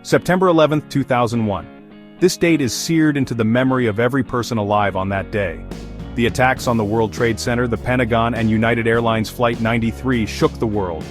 September 11, 2001. This date is seared into the memory of every person alive on that day. The attacks on the World Trade Center, the Pentagon, and United Airlines Flight 93 shook the world.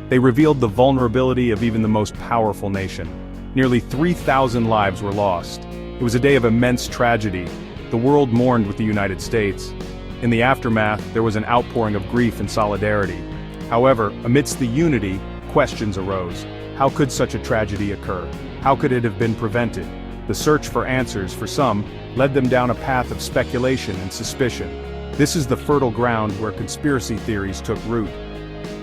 They revealed the vulnerability of even the most powerful nation. Nearly 3,000 lives were lost. It was a day of immense tragedy. The world mourned with the United States. In the aftermath, there was an outpouring of grief and solidarity. However, amidst the unity, questions arose. How could such a tragedy occur? How could it have been prevented? The search for answers, for some, led them down a path of speculation and suspicion. This is the fertile ground where conspiracy theories took root.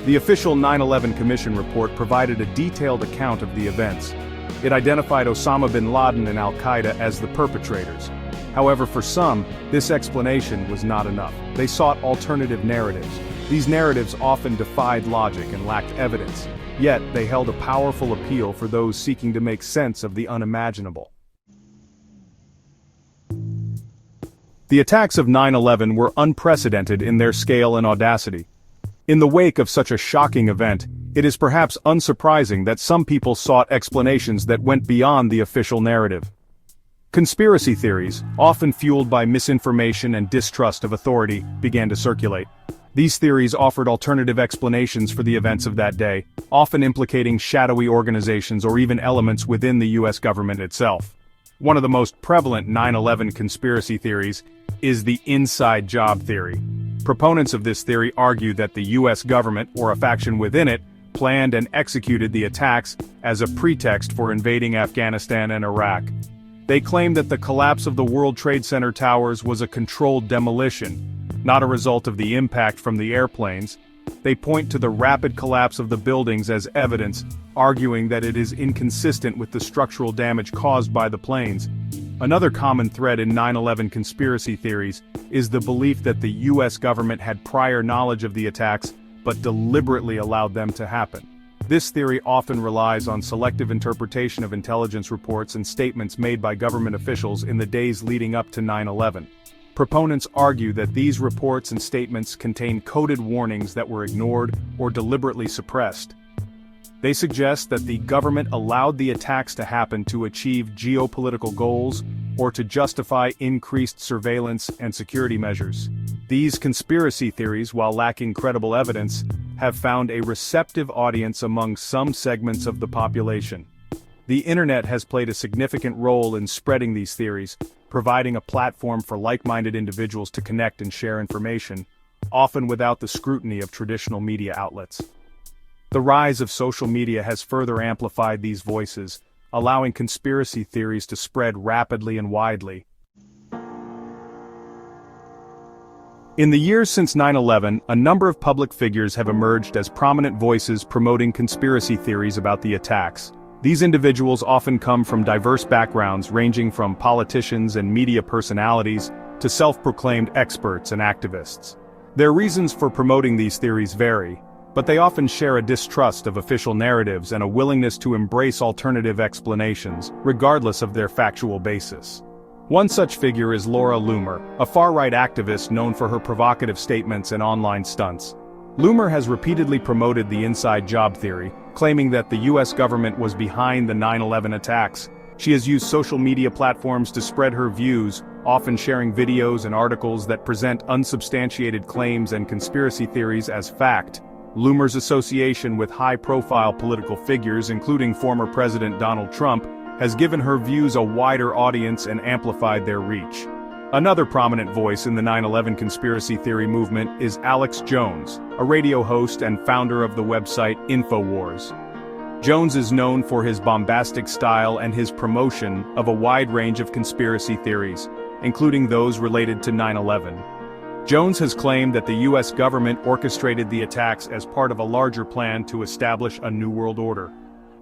The official 9/11 Commission report provided a detailed account of the events. It identified Osama bin Laden and Al-Qaeda as the perpetrators. However, for some, this explanation was not enough. They sought alternative narratives. These narratives often defied logic and lacked evidence. Yet, they held a powerful appeal for those seeking to make sense of the unimaginable. The attacks of 9/11 were unprecedented in their scale and audacity. In the wake of such a shocking event, it is perhaps unsurprising that some people sought explanations that went beyond the official narrative. Conspiracy theories, often fueled by misinformation and distrust of authority, began to circulate. These theories offered alternative explanations for the events of that day, often implicating shadowy organizations or even elements within the U.S. government itself. One of the most prevalent 9/11 conspiracy theories is the inside job theory. Proponents of this theory argue that the U.S. government, or a faction within it, planned and executed the attacks as a pretext for invading Afghanistan and Iraq. They claim that the collapse of the World Trade Center towers was a controlled demolition, not a result of the impact from the airplanes. They point to the rapid collapse of the buildings as evidence, arguing that it is inconsistent with the structural damage caused by the planes. Another common thread in 9/11 conspiracy theories is the belief that the U.S. government had prior knowledge of the attacks, but deliberately allowed them to happen. This theory often relies on selective interpretation of intelligence reports and statements made by government officials in the days leading up to 9/11. Proponents argue that these reports and statements contain coded warnings that were ignored or deliberately suppressed. They suggest that the government allowed the attacks to happen to achieve geopolitical goals or to justify increased surveillance and security measures. These conspiracy theories, while lacking credible evidence, have found a receptive audience among some segments of the population. The internet has played a significant role in spreading these theories, providing a platform for like-minded individuals to connect and share information, often without the scrutiny of traditional media outlets. The rise of social media has further amplified these voices, allowing conspiracy theories to spread rapidly and widely. In the years since 9/11, a number of public figures have emerged as prominent voices promoting conspiracy theories about the attacks. These individuals often come from diverse backgrounds ranging from politicians and media personalities to self-proclaimed experts and activists. Their reasons for promoting these theories vary, but they often share a distrust of official narratives and a willingness to embrace alternative explanations, regardless of their factual basis. One such figure is Loomer, a far-right activist known for her provocative statements and online stunts. Loomer has repeatedly promoted the inside job theory, claiming that the U.S. government was behind the 9/11 attacks. She has used social media platforms to spread her views, often sharing videos and articles that present unsubstantiated claims and conspiracy theories as fact. Loomer's association with high-profile political figures, including former President Donald Trump, has given her views a wider audience and amplified their reach. Another prominent voice in the 9/11 conspiracy theory movement is Alex Jones, a radio host and founder of the website InfoWars. Jones is known for his bombastic style and his promotion of a wide range of conspiracy theories, including those related to 9/11. Jones has claimed that the U.S. government orchestrated the attacks as part of a larger plan to establish a new world order.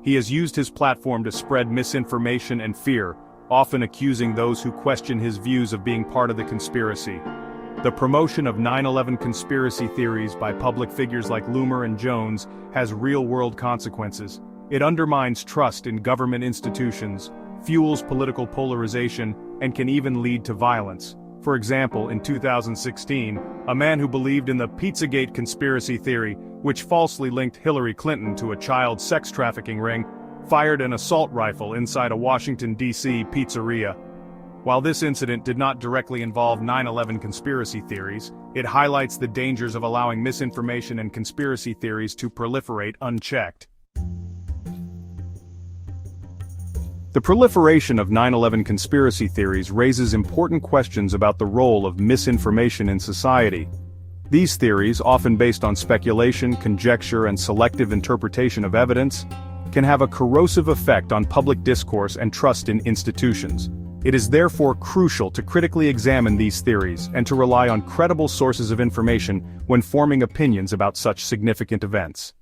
He has used his platform to spread misinformation and fear, often accusing those who question his views of being part of the conspiracy. The promotion of 9/11 conspiracy theories by public figures like Loomer and Jones has real-world consequences. It undermines trust in government institutions, fuels political polarization, and can even lead to violence. For example, in 2016, a man who believed in the Pizzagate conspiracy theory, which falsely linked Hillary Clinton to a child sex trafficking ring, fired an assault rifle inside a Washington, D.C. pizzeria. While this incident did not directly involve 9/11 conspiracy theories, it highlights the dangers of allowing misinformation and conspiracy theories to proliferate unchecked. The proliferation of 9/11 conspiracy theories raises important questions about the role of misinformation in society. These theories, often based on speculation, conjecture, and selective interpretation of evidence, can have a corrosive effect on public discourse and trust in institutions. It is therefore crucial to critically examine these theories and to rely on credible sources of information when forming opinions about such significant events.